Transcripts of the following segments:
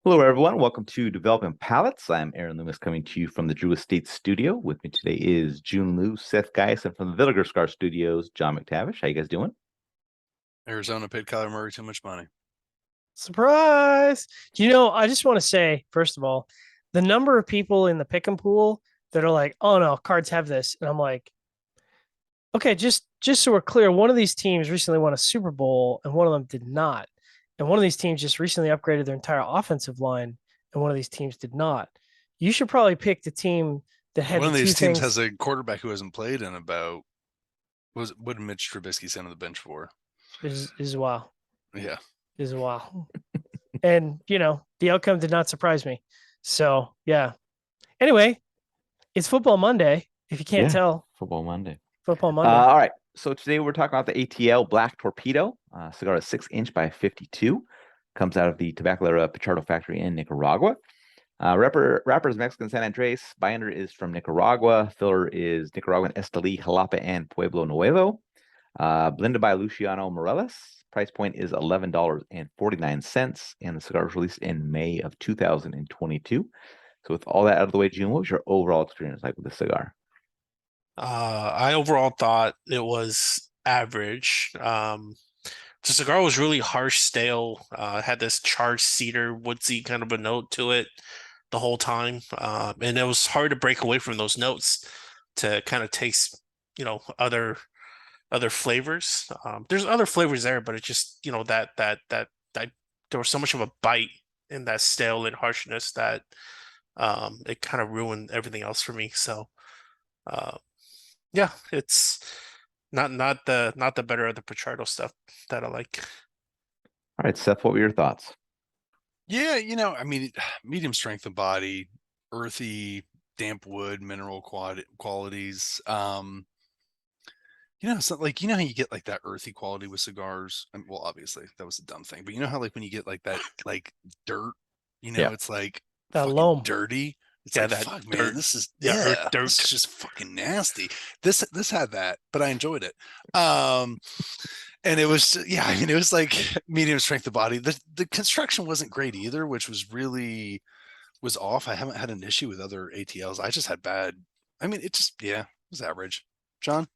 Hello, everyone. Welcome to Developing Palates. I'm Aaron Loomis coming to you from the Drew Estate Studio. With me today is Jiunn Liu, Seth Geis, and from the Vinegar Scar Studios, John McTavish. How you guys doing? Arizona paid Kyler Murray too much money. Surprise! I just want to say, first of all, the number of people in the pick and pool that are like, "Oh no, cards have this," and I'm like, "Okay, just so we're clear, one of these teams recently won a Super Bowl, and one of them did not, and one of these teams just recently upgraded their entire offensive line, and one of these teams did not. You should probably pick the team that had One the of two these teams has things. a quarterback who hasn't played in about what did Mitch Trubisky send on the bench for? Is wow, Yeah. is wow, and the outcome did not surprise me. So yeah. Anyway, it's Football Monday. If you can't Yeah, tell, Football Monday. Football Monday. All right. So today we're talking about the ATL Black Torpedo. Cigar is 6 inch by 52. Comes out of the Tabacalera Pichardo factory in Nicaragua. Wrapper is Mexican San Andres. Binder is from Nicaragua. Filler is Nicaraguan Esteli, Jalapa, and Pueblo Nuevo. Blended by Luciano Morelos. Price point is $11.49, and the cigar was released in May of 2022. So with all that out of the way, June, what was your overall experience like with the cigar? I overall thought it was average. The cigar was really harsh, stale. Had this charred cedar, woodsy kind of a note to it the whole time, and it was hard to break away from those notes to kind of taste, other flavors. There's other flavors there, but it just, that there was so much of a bite in that stale and harshness that it kind of ruined everything else for me. So. Uh, yeah, it's not the better of the Pichardo stuff that I like. All right, Seth, what were your thoughts? Yeah, medium strength of body, earthy, damp wood, mineral qualities. So like how you get like that earthy quality with cigars. Well, obviously that was a dumb thing, but you know how like when you get like that like dirt, Yeah. it's like That fucking loam. dirty. It's Yeah, like that fuck, man, dirt. this is Yeah, earth this is dirt. just fucking nasty. This had that, but I enjoyed it. Um, and it was it was like medium strength of body. The construction wasn't great either, which was off. I haven't had an issue with other ATLs. I just had bad. It just it was average. John.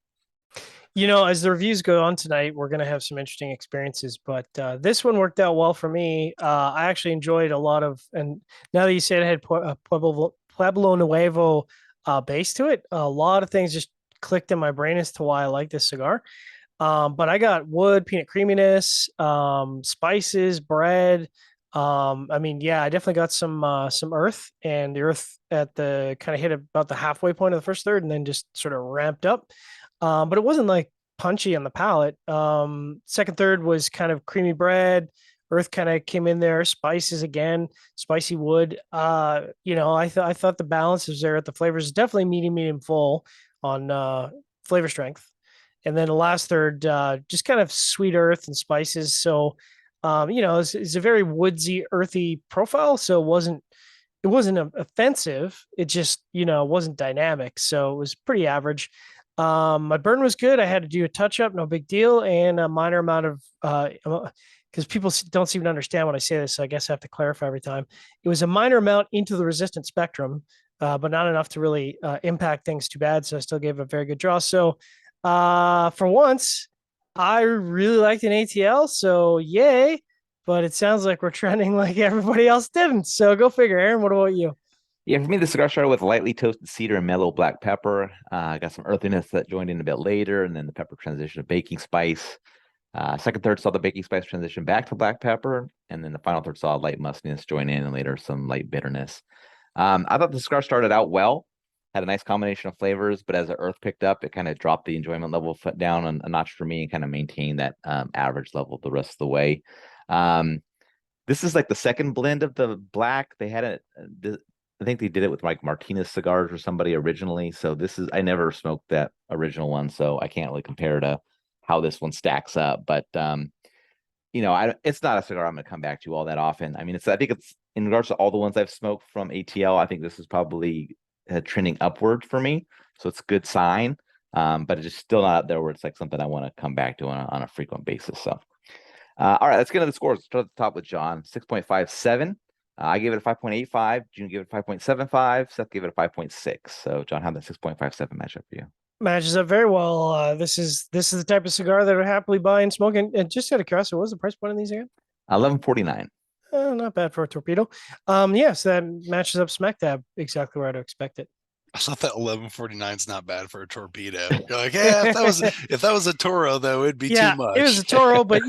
As the reviews go on tonight, we're going to have some interesting experiences, but this one worked out well for me. I actually enjoyed a lot of, and now that you said it had Pueblo Nuevo base to it, a lot of things just clicked in my brain as to why I like this cigar. But I got wood, peanut creaminess, spices, bread. Yeah, I definitely got some earth, and the earth at the kind of hit about the halfway point of the first third, and then just sort of ramped up. But it wasn't like punchy on the palate. Second third was kind of creamy bread. Earth kind of came in there. Spices again, spicy wood. I thought the balance was there at the flavors. Definitely medium full on flavor strength. And then the last third, just kind of sweet earth and spices. So, it's a very woodsy, earthy profile. So it wasn't offensive. It just, wasn't dynamic. So it was pretty average. My burn was good. I had to do a touch up, no big deal, and a minor amount of because people don't seem to understand when I say this. So I guess I have to clarify every time. It was a minor amount into the resistant spectrum, but not enough to really impact things too bad. So I still gave a very good draw. So for once, I really liked an ATL. So yay! But it sounds like we're trending like everybody else didn't. So go figure, Aaron. What about you? Yeah, for me, the cigar started with lightly toasted cedar and mellow black pepper. Got some earthiness that joined in a bit later, and then the pepper transition to baking spice. Second third saw the baking spice transition back to black pepper, and then the final third saw light mustiness join in, and later some light bitterness. I thought the cigar started out well, had a nice combination of flavors, but as the earth picked up, it kind of dropped the enjoyment level down a notch for me and kind of maintained that average level the rest of the way. Um, this is like the second blend of the black. They had it. I think they did it with like Martinez cigars or somebody originally. So this is I never smoked that original one, so I can't really compare to how this one stacks up. But it's not a cigar I'm going to come back to all that often. I think it's in regards to all the ones I've smoked from ATL. I think this is probably trending upward for me, so it's a good sign. But it's just still not there where it's like something I want to come back to on a frequent basis. So, all right, let's get into the scores. Let's start at the top with John, 6.57. I gave it a 5.85. Jiunn gave it a 5.75. Seth gave it a 5.6. So, John, how'd that 6.57 match up for you? Matches up very well. This is the type of cigar that I would happily buy and smoke. And just out of curiosity, what was the price point on these again? 11.49. Not bad for a torpedo. Yes, that matches up smack dab exactly where I'd expect it. I thought that 11.49 is not bad for a torpedo. You're like, yeah, if that was a Toro though, it'd be too much. It was a Toro, but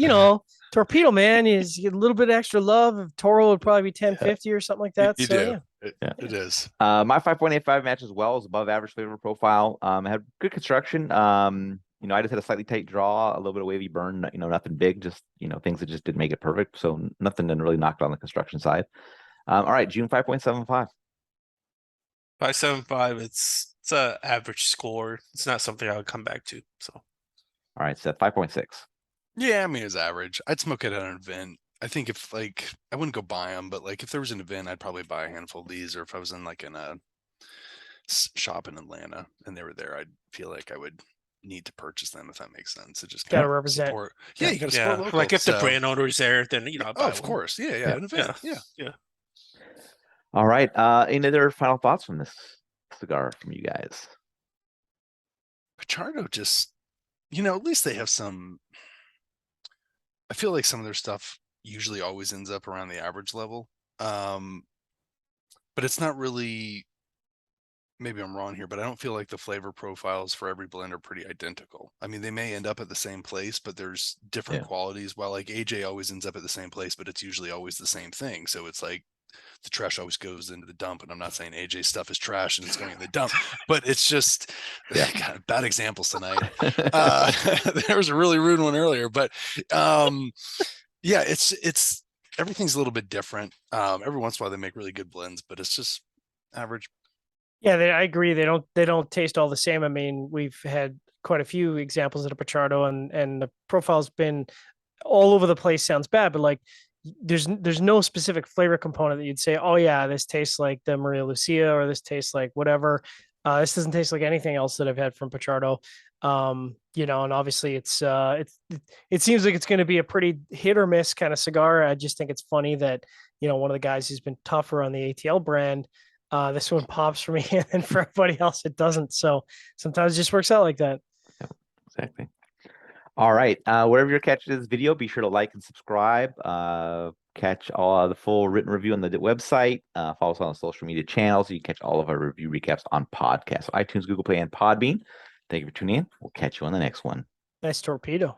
torpedo man is a little bit extra love. If Toro would probably be 1050 or something like that. You so do. yeah, It is. My 5.85 match as well is above average flavor profile. It had good construction. I just had a slightly tight draw, a little bit of wavy burn, nothing big, just, things that just didn't make it perfect. So nothing didn't really knock it on the construction side. All right, Jiunn 5.75. 5.75. It's a average score. It's not something I would come back to. So, All right, Seth 5.6. Yeah, I mean, it's average. I'd smoke it at an event. I think if I wouldn't go buy them, but if there was an event, I'd probably buy a handful of these. Or if I was in in a shop in Atlanta and they were there, I'd feel like I would need to purchase them, if that makes sense. It just gotta represent. support. Yeah, you gotta support local. Like if the brand owner is there, then I'll buy of course. Yeah, an event. Yeah. All right. Any other final thoughts from this cigar from you guys? Pachardo just, at least they have some. I feel like some of their stuff usually always ends up around the average level. But it's not really, maybe I'm wrong here, but I don't feel like the flavor profiles for every blend are pretty identical. I mean, they may end up at the same place, but there's different qualities. While AJ always ends up at the same place, but it's usually always the same thing. So it's like the trash always goes into the dump. And I'm not saying AJ's stuff is trash and it's going in the dump, but it's just God, bad examples tonight. There was a really rude one earlier, but it's everything's a little bit different. Every once in a while they make really good blends, but it's just average. Yeah, I agree. They don't taste all the same. I mean, we've had quite a few examples of the Pachardo, and the profile's been all over the place. Sounds bad, but there's no specific flavor component that you'd say, oh yeah, this tastes like the Maria Lucia, or this tastes like whatever. This doesn't taste like anything else that I've had from Pachardo. And obviously it seems like it's going to be a pretty hit or miss kind of cigar. I just think it's funny that, one of the guys who's been tougher on the ATL brand, this one pops for me, and for everybody else it doesn't. So sometimes it just works out like that. Yeah, exactly. All right. Wherever you're catching this video, be sure to like and subscribe. Catch all the full written review on the website. Follow us on the social media channels. You can catch all of our review recaps on podcasts, iTunes, Google Play, and Podbean. Thank you for tuning in. We'll catch you on the next one. Nice torpedo.